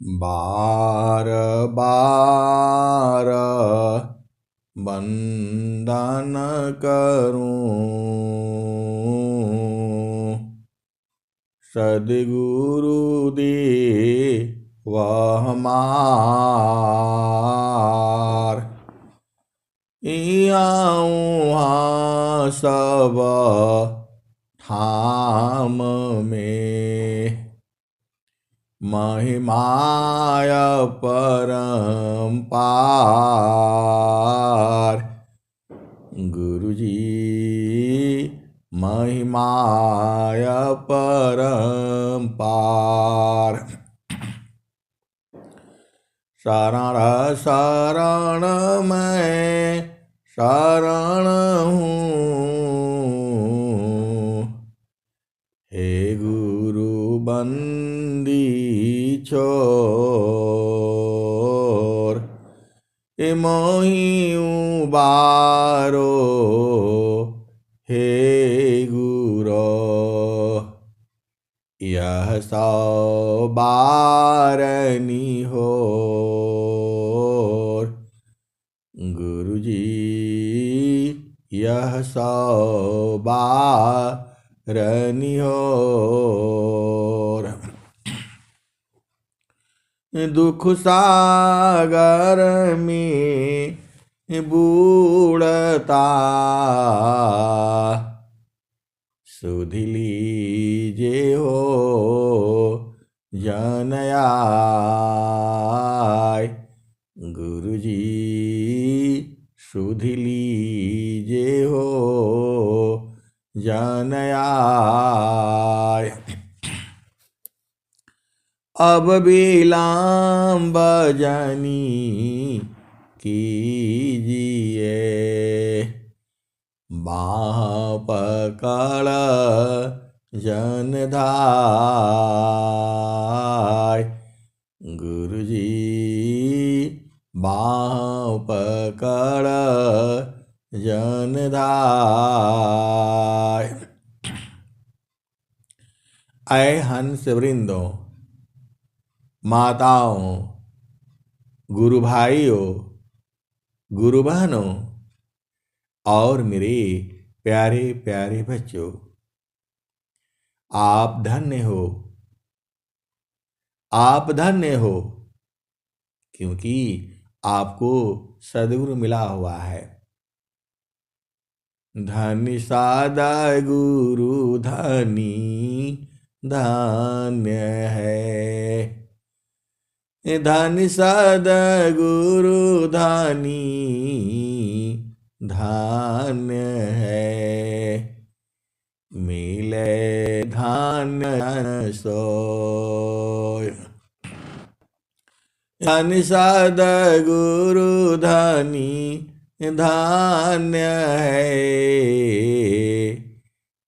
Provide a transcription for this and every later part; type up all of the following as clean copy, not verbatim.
बार बार वंदन करूं सद्गुरु दे वह हमार इहाँ सब ठाम में महिमाय परम्पार गुरुजी महिमाय परम्पार शरण शरण मैं शरण हूँ हे गुरु बंदी छोर मोहि उबारो हे गुरो यह सौ बारनी हो गुरुजी यह सौ बारनी हो दुख सागर में बूढ़ता सुध लीजे हो जनयाय गुरुजी सुध लीजे हो जनयाय अब विलम्ब जानी कीजिए बाह पकड़ जनधाय गुरुजी बाह पकड़ जनधाय ऐ हंस वृंदों माताओं गुरु भाइयों गुरु बहनों और मेरे प्यारे प्यारे बच्चों आप धन्य हो क्योंकि आपको सद्गुरु मिला हुआ है। धन्य सादा गुरु धनी धन्य है धन्य सद्गुरु धनी धन्य है मिले धन्य सोय धन्य सद्गुरु धनी धन्य है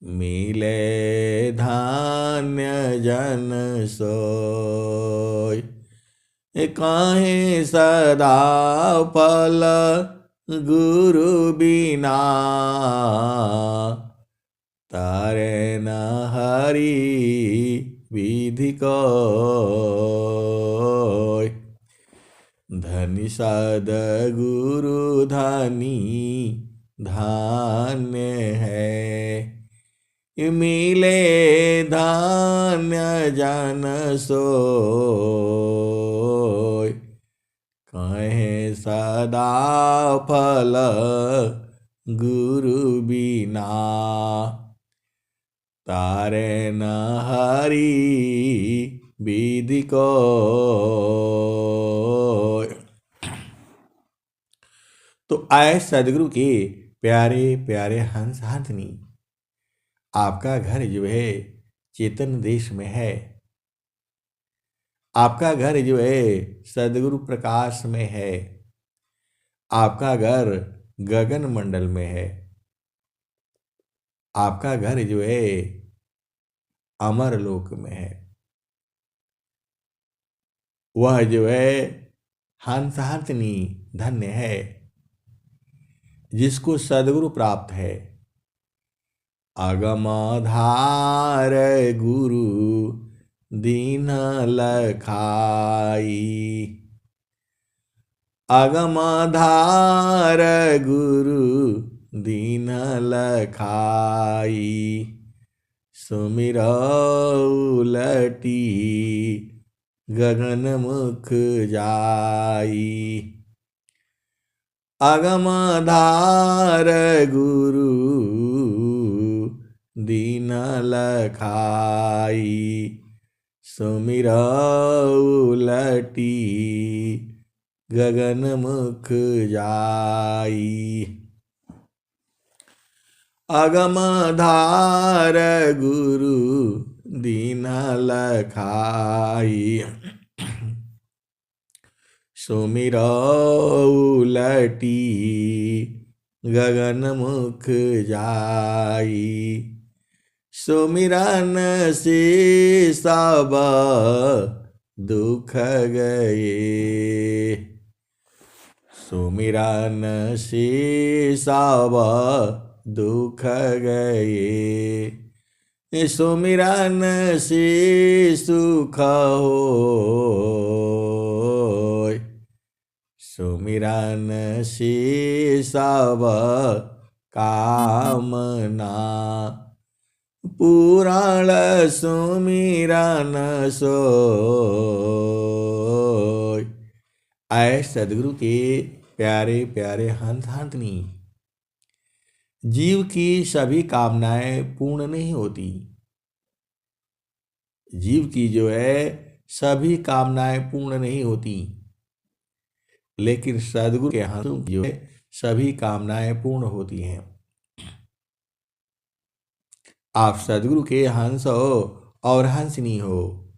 मिले धन्य जन सोय काहे सदा फल गुरु बिना तारे न हरि विधि को धनि सद्गुरु धनी धन्य है मिले धन्य जन सोय कहे सदा फल गुरु बिना तारे न हरि विधि को। तो आए सदगुरु के प्यारे प्यारे हंस हंसनी आपका घर जो है चेतन देश में है आपका घर जो है सदगुरु प्रकाश में है आपका घर गगन मंडल में है आपका घर जो है अमर लोक में है वह जो है हंस हंसनी धन्य है जिसको सद्गुरु प्राप्त है अगमधार गुरु दीन लखाई। अगमधार गुरु दीन लखाई। सुमिरौ उलटी गगन मुख जाई। अगमधार गुरु दीन लखाई। सुमिरौ उलटी गगन मुख जाई। अगमधार गुरु दीन लखाई। सुमिरौ उलटी गगन मुख जाई। सुमिरन से सब दुख गए। सुमिरन से सब दुख गए। सुमिरन से सुख होय। सुमिरन से सब कामना। पुराण सुमिरन सोय। आए सदगुरु के प्यारे प्यारे हंस हंसनी। जीव की सभी कामनाएं पूर्ण नहीं होती। जीव की जो है सभी कामनाएं पूर्ण नहीं होती, लेकिन सदगुरु के हंसों की जो है सभी कामनाएं पूर्ण होती हैं। आप सदगुरु के हंस हो और हंसनी हो,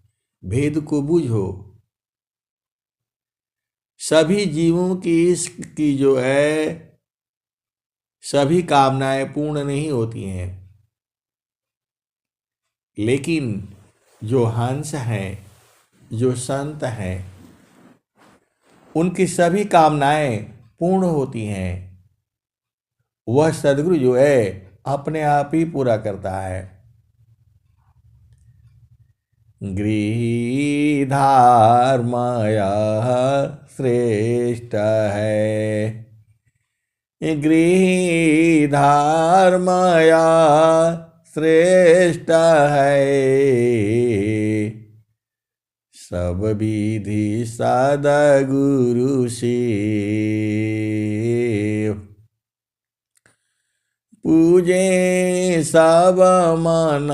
भेद को बूझो। सभी जीवों की जो है सभी कामनाएं पूर्ण नहीं होती हैं, लेकिन जो हंस हैं, जो संत हैं, उनकी सभी कामनाएं पूर्ण होती हैं। वह सदगुरु जो है अपने आप ही पूरा करता है। गृहधार माया श्रेष्ठ है। गृहधार माया श्रेष्ठ है। सब विधि सद्गुरु से पूजे सब मन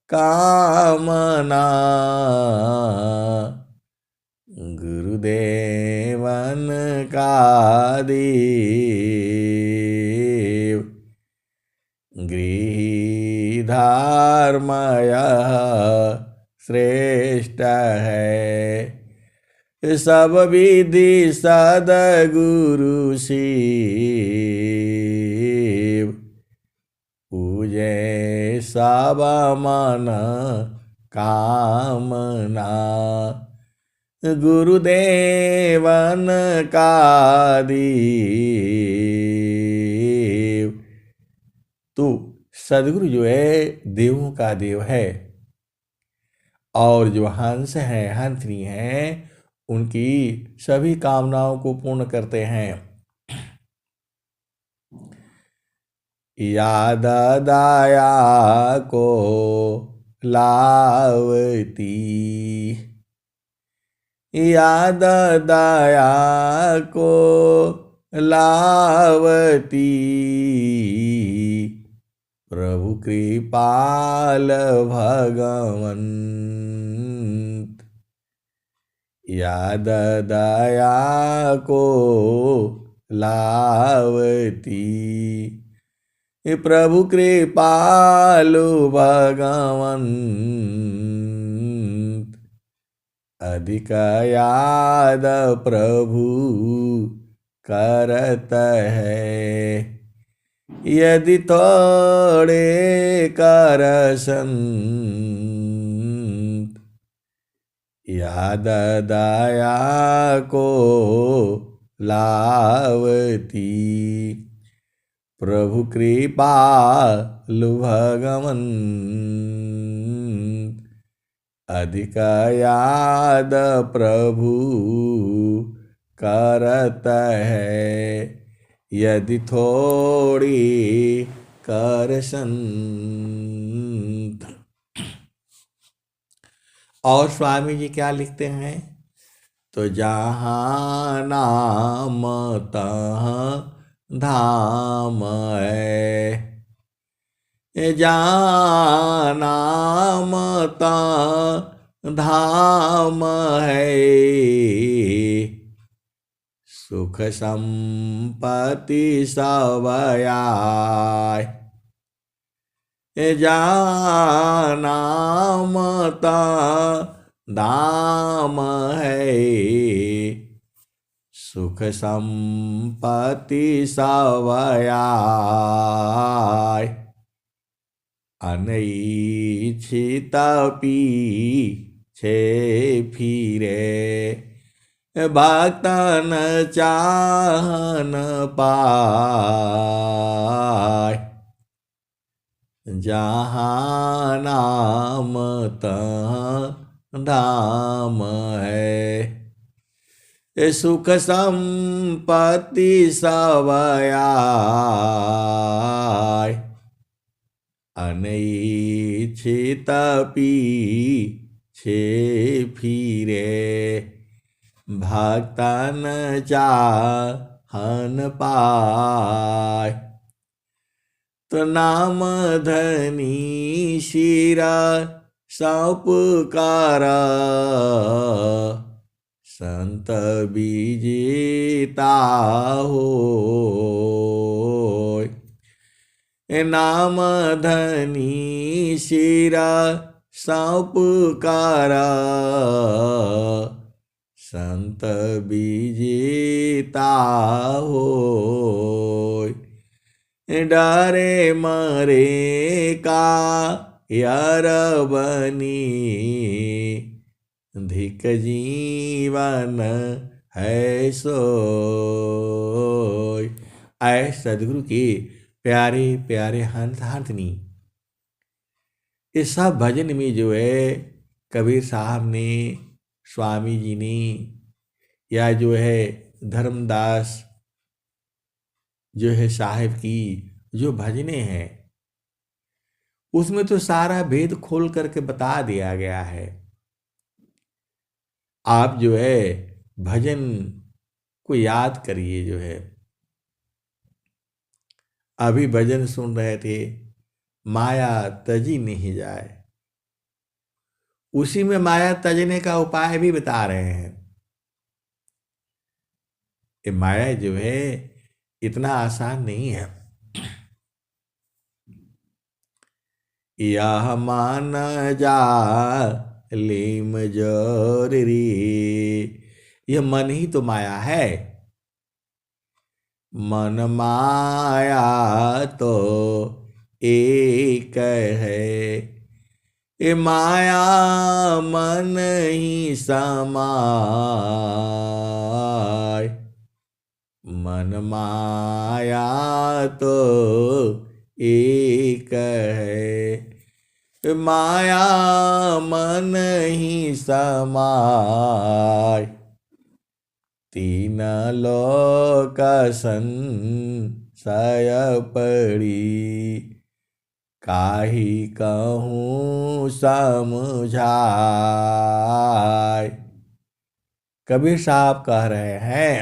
कामना। गुरुदेवन का देव गृहधार माया श्रेष्ठ है। सब विधि सद्गुरु शिव पूजे सब मन कामना। गुरुदेवन का देव। तो सदगुरु जो है देवों का देव है, और जो हंस हैं, हंसनी हैं, उनकी सभी कामनाओं को पूर्ण करते हैं। याद दया को लावती। याद दया को लावती। प्रभु कृपाल भगवंत। याद दया को लावती। प्रभु कृपालु भगवंत। अधिक याद प्रभु करत है। यदि थोड़े कर संत। याद दया को लावती। प्रभु कृपालु भगवंत। अधिक याद प्रभु करत है, यदि थोड़ी कर संत। और स्वामी जी क्या लिखते हैं? तो जहाँ नाम तहाँ धाम है, जहाँ नाम तहाँ धाम है, सुख संपत्ति सब आए। जहाँ नाम तहाँ धाम है, सुख संपत्ति सब आए। अनइच्छित पीछे फिरे, भक्तन चाहन पाए। जहाँ नाम तहाँ धाम है, सुख संपत्ति सब आए। अनइच्छित पीछे फिरे, भक्तन चाहन पाए। तो नाम धनी शिरा सौपुकारा, संत विजेता होय। नाम धनी शिरा सौपुकारा, संत विजेता होय। डरे मरे का यार बनी, धिक जीवन है सोय। आए सदगुरु के प्यारे प्यारे हंस हाथनी। इस सब भजन में जो है कबीर साहब ने, स्वामी जी ने, या जो है धर्मदास जो है साहिब की जो भजने हैं, उसमें तो सारा भेद खोल करके बता दिया गया है। आप जो है भजन को याद करिए। जो है अभी भजन सुन रहे थे, माया तजी नहीं जाए, उसी में माया तजने का उपाय भी बता रहे हैं। ये माया जो है इतना आसान नहीं है। यह मान जा लीम जोरी, यह मन ही तो माया है। मन माया तो एक है, ये माया मन ही समाय। मन माया तो एक है, माया मन ही समाय। तीन लोक संशय पड़ी, काहि कहूँ समझाय। कबीर साहब कह रहे हैं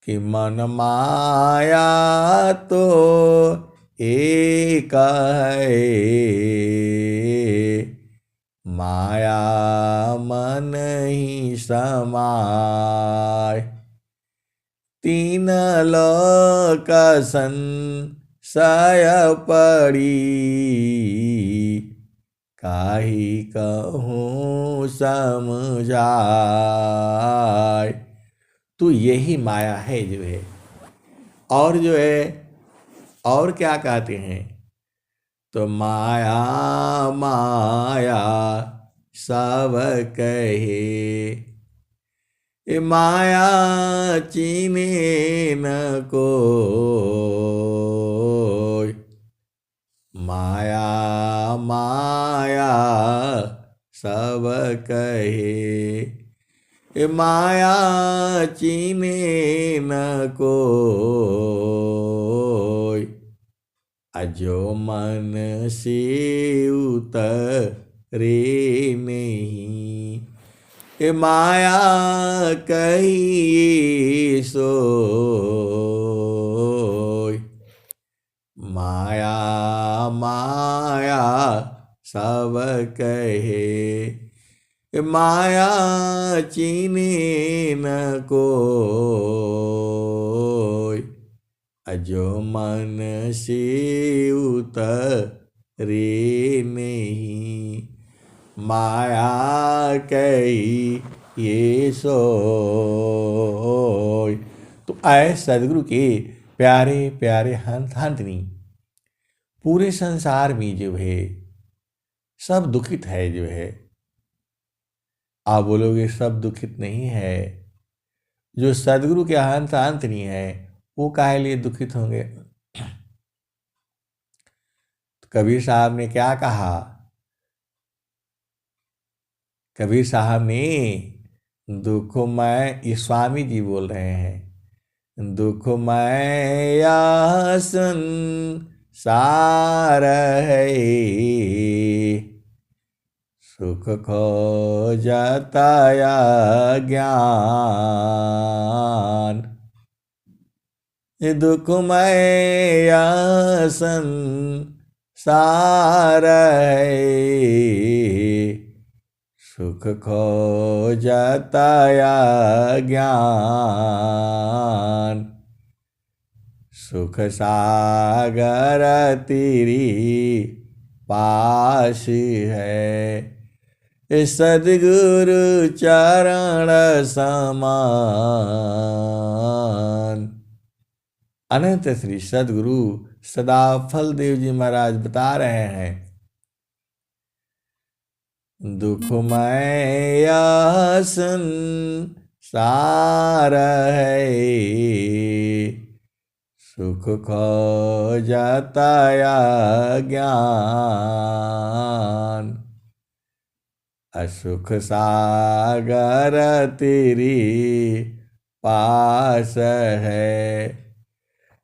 कि मन माया तो एक है, माया मन ही समाय। तीन लोक संशय पड़ी, काहि कहूँ समझाय। तो यही माया है जो है। और जो है और क्या कहते हैं? तो माया माया सब कहे, ये माया चीने न कोय। माया माया सब कहे, माया चीने न कोई, अजो मन से उतरे नहीं, माया कही सोई, माया माया सब कहे, माया चीने न कोई, अजो मन से उतरे नहीं, माया कही ये सोई। तो आए सदगुरु के प्यारे प्यारे हंतनी, पूरे संसार में जो है सब दुखित है जो है। आप बोलोगे सब दुखित नहीं है, जो सदगुरु के हंतनी है वो काहे लिए दुखित होंगे। तो कबीर साहब ने क्या कहा, कबीर साहब ने दुखमय, ये स्वामी जी बोल रहे हैं, दुखमय संसार है, सुख खोजता या ज्ञान, दुखमय संसार है, सुख खोजता या ज्ञान, सुख सागर तेरी पास है, सदगुरु चरण समान। अनंत श्री सदगुरु सदाफल देव जी महाराज बता रहे हैं, दुखमय संसार है, सुख खोजता या ज्ञान, असुख सागर तेरी पास है,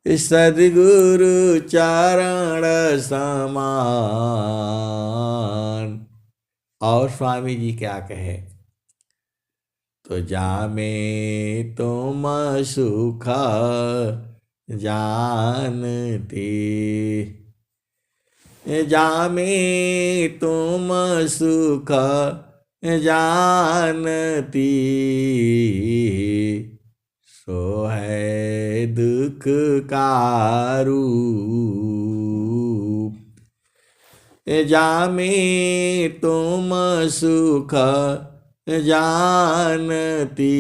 सदगुरु चरण समान। और स्वामी जी क्या कहे, तो जामे तुम सुख जानते, जामे तुम सुख जानती, सो है दुख का रूप, जामे तुम सुख जानती,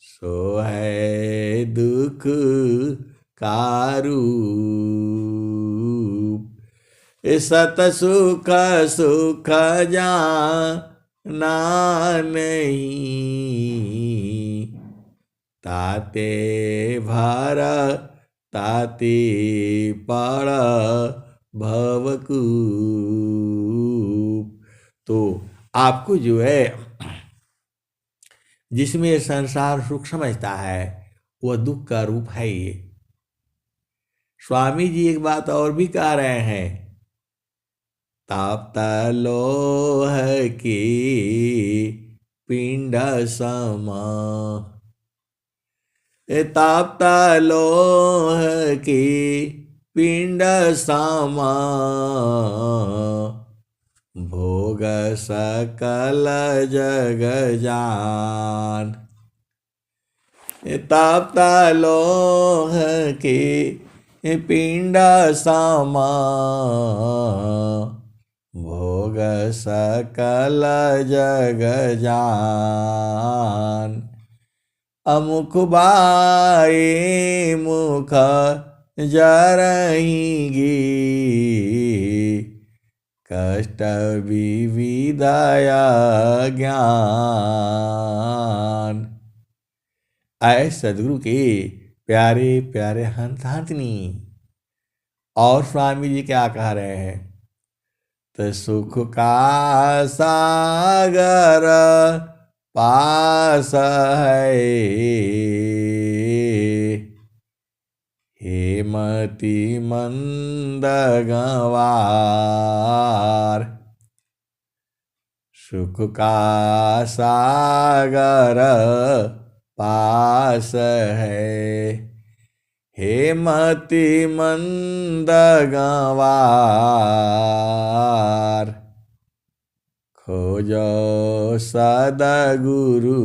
सो है दुख का रूप, सत सुख सुख जाना नहीं, ताते भर ताते पड़ भवकूप। तो आपको जो है जिसमें ये संसार सुख समझता है वह दुख का रूप है ये। स्वामी जी एक बात और भी कह रहे हैं, ताप्ता लोह की पिंड समा, ताप्ता लोह की पिंड समा, भोग सकल जग जान, ताप्ता लोह की पिंड समा, भोग सकल जग जान, अमुख बाई मुख जरहिंगी, कष्ट विविधया ज्ञान। आए सदगुरु के प्यारे प्यारे हंतनी, और स्वामी जी क्या कह रहे हैं? तो सुख का सागर पास है, हेमति मंद गंवार। सुख का सागर पास है, हेमति मंद गंवार। खोजो सदगुरु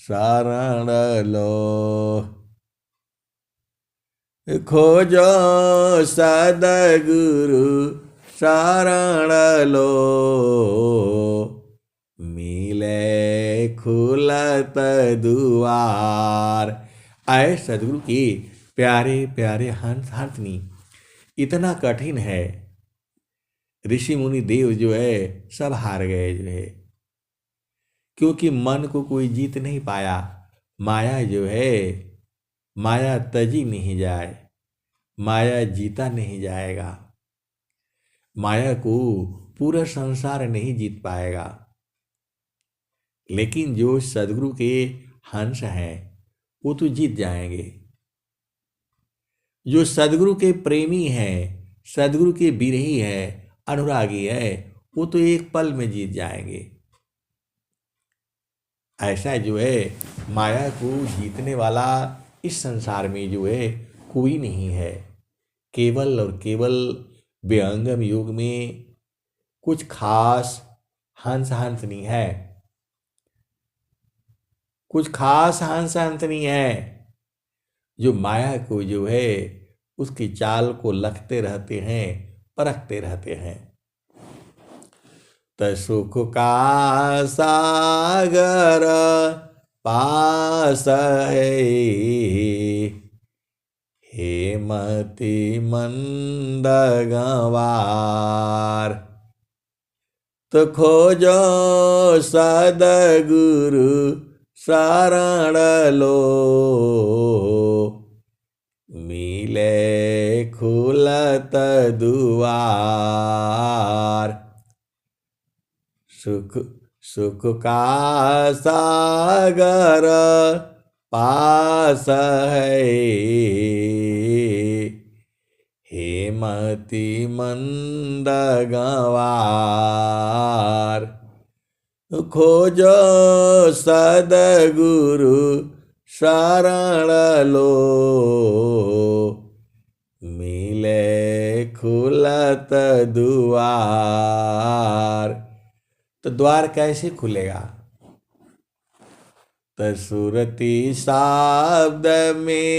शरण लो, खोजो सदगुरु शरण लो, मिले खुलत दुआर। आए सदगुरु की प्यारे प्यारे हंस हंसनी, इतना कठिन है, ऋषि मुनि देव जो है सब हार गए जो है, क्योंकि मन को कोई जीत नहीं पाया। माया जो है, माया तजी नहीं जाए, माया जीता नहीं जाएगा, माया को पूरा संसार नहीं जीत पाएगा। लेकिन जो सदगुरु के हंस हैं वो तो जीत जाएंगे। जो सदगुरु के प्रेमी हैं, सदगुरु के विरही है, अनुरागी है, वो तो एक पल में जीत जाएंगे। ऐसा जो है माया को जीतने वाला इस संसार में जो है कोई नहीं है। केवल और केवल व्यंगम युग में कुछ खास हंस हंसनी है, कुछ खास हंस हंसनी है जो माया को जो है उसकी चाल को लखते रहते हैं, परखते रहते हैं। त सुख का सागर पास है, हेमति मंद गंवार। तो खोजो सदगुरु शरण लो, मिले खुलत दुआर। सुख सुख का सागर पास है, हेमति मंद गंवार। खोजो सदगुरु शरण लो, मिले खुलत दुआर। तो द्वार कैसे खुलेगा? तो सुरती शब्द में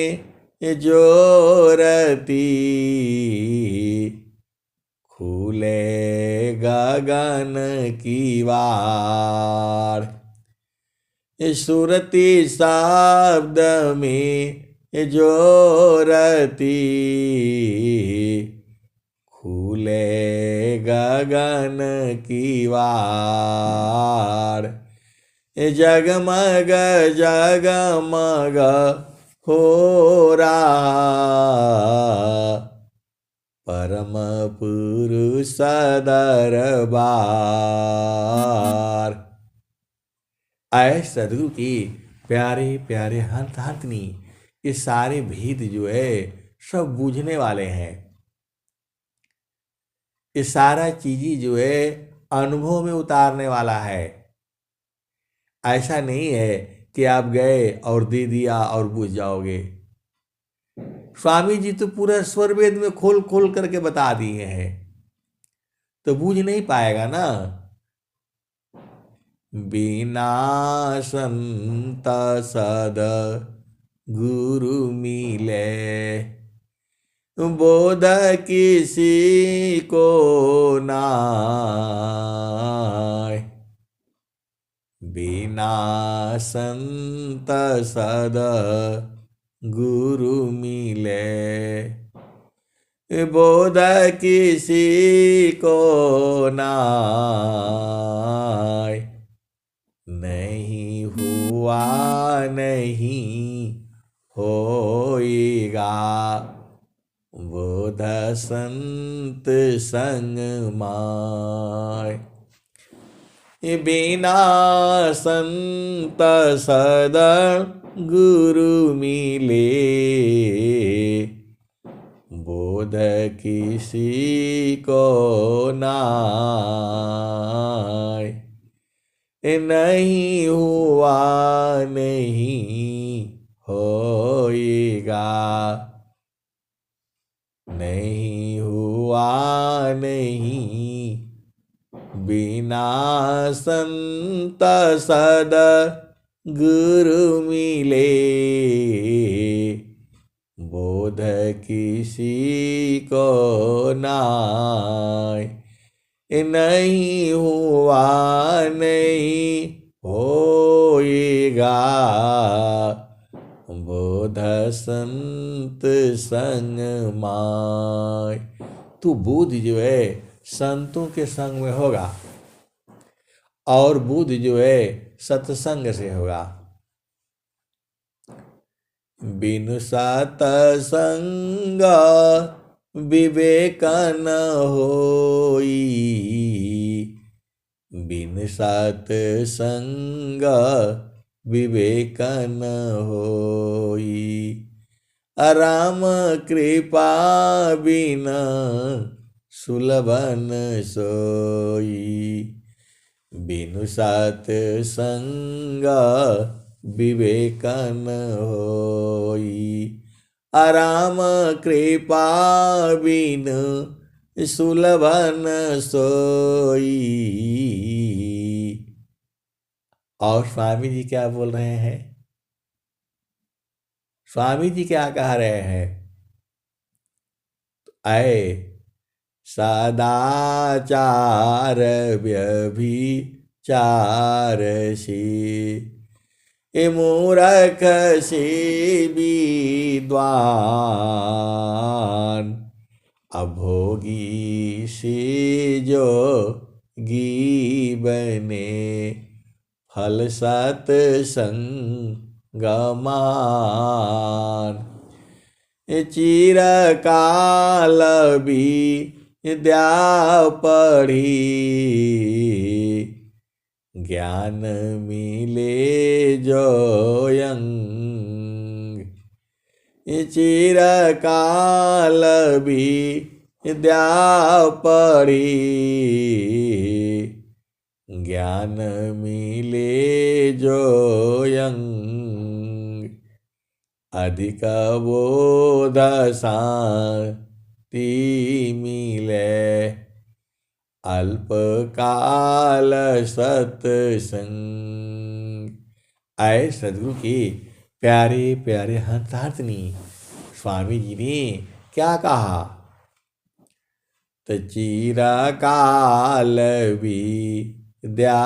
जोरती, खुले गगन की वार। सुरती शब्द में जोरती, खुले गगन की वार। जगमग जगमग हो रहा, परम पुरुष दरबार। आए सदगुरु की प्यारे प्यारे हंस हंसनी, ये सारे भेद जो है सब बूझने वाले हैं। ये सारा चीज़ी जो है अनुभव में उतारने वाला है। ऐसा नहीं है कि आप गए और दे दिया और बूझ जाओगे। स्वामी जी तो पूरा स्वर वेद में खोल खोल करके बता दिए हैं, तो बूझ नहीं पाएगा ना। बिना संत सद गुरु मिले, बोध किसी को नाय। बिना संत सद गुरु मिले, बोध किसी को नाय। नहीं हुआ नहीं होएगा, बोध बोध संत संग माय। बिना संत सदा गुरु मिले, बोध किसी को नाय। नहीं हुआ नहीं होएगा, नहीं हुआ नहीं, बिना संत सदा गुरु मिले, बोध किसी को नाय। नहीं हुआ नहीं होएगा, बोध संत संग माय। तू बुद्धि जो है संतों के संग में होगा और बुद्धि जो है सत्संग से होगा। बिनु सत्संग विवेक न होई, बिनु सत्संग विवेक न होई। राम कृपा बिना सुलभन सोई, बिनु सत्संग विवेक न होई। राम कृपा बिनु सुलभन सोई। और स्वामी जी क्या बोल रहे हैं? स्वामी जी क्या कह रहे हैं? ऐ सदाचार व्यभिचार से, मूरख से विद्वान, अभोगी से जोगी बने, फल सत्संग मान। चिरकाल विद्या पढ़ी, ज्ञान मिले जोयंग। चिरकाल विद्या पढ़ी, ज्ञान मिले जोयंग। अधिक बोध शांति मिले, अल्पकाल सत्संग। आए सदगुरु की प्यारे प्यारे हंसार्थिनी स्वामी जी ने क्या कहा? तो चिरकाल विद्या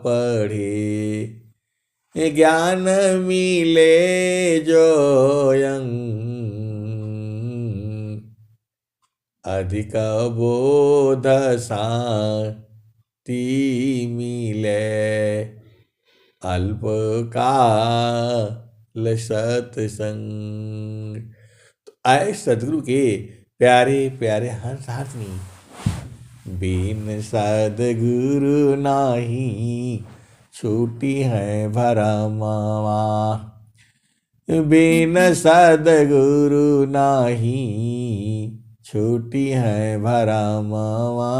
पढ़े, ज्ञान मिले जोयंग। अधिक बोध शांति मिले, अल्पकाल सत्संग। तो आए सदगुरु के प्यारे प्यारे हंसार्थिनी, बिन सदगुरु नाही छूटी है भरमावा। बिन सदगुरु नाही छूटी है भरमावा।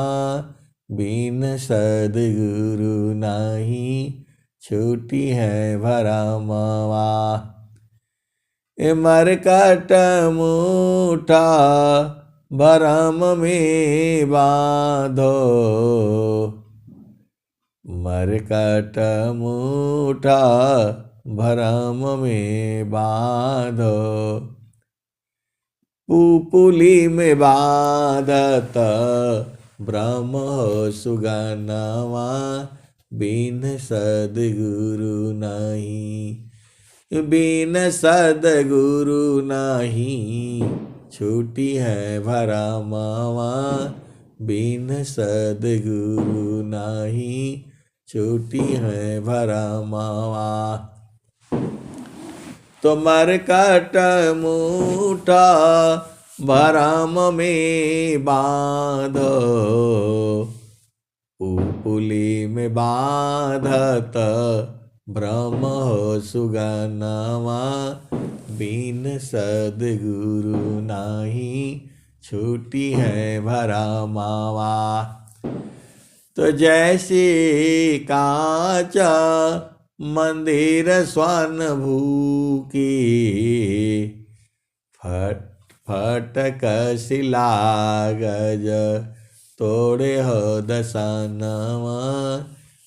बिन सदगुरु नाही छूटी है भरमावा। मरकट मुठा भरम में बांधो, मरकट मुठा भरम में बांधो। पुपुली में बांधत ब्रह्म सुगनवा, बिन सदगुरु नहीं। बिन सदगुरु नहीं छूटी है भरमावा। बिन सदगुरु नहीं छूटी है भरमावा। तो मरकट मुठा भरम में बांध, पुली में बांधत ब्रह्म हो सुगनवा, बिन सदगुरु नाही छूटी है भरमावा। तो जैसे कांच मंदिर स्वर्ण भूकी, फटक शिला गज तोड़े हो दशनवा,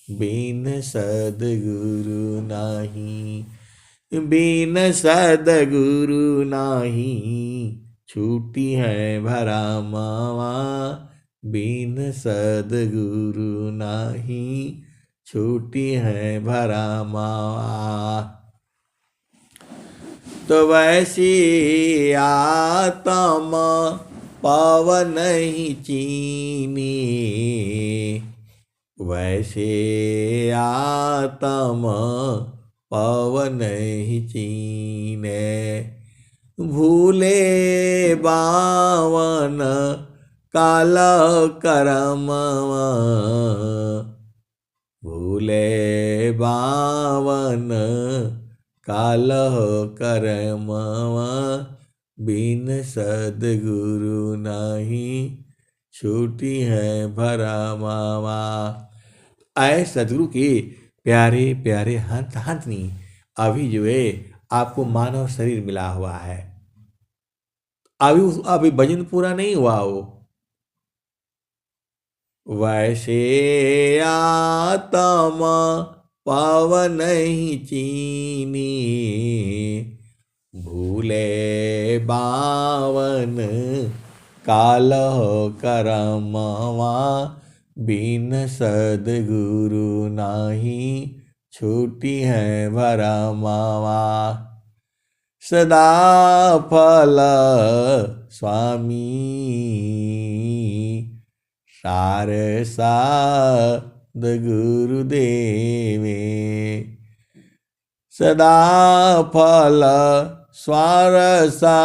बिन सदगुरु नाही, बिन सदगुरु नाही छूटी है भरमावा, बिन सदगुरु नाही छूटी है भरमावा। तो वैसी आत्म पवन ही चीनी, वैसे आत्म पवन ही चीने, भूले बावन काल करमवा, भूले बावन काल करमवा, बिन सदगुरु नहीं छूटी है भरमावा। आए सदगुरु के प्यारे प्यारे हंत हंतनी, अभी जो है आपको मानव शरीर मिला हुआ है, अभी भजन पूरा नहीं हुआ हो। वैसे आत्म पावन ही चीनी, भूले बावन काल करमवा, बिन सदगुरु नाही छूटी है भरमावा। सदा फल स्वामी सार साध गुरुदेवे, सदा फल स्वार सा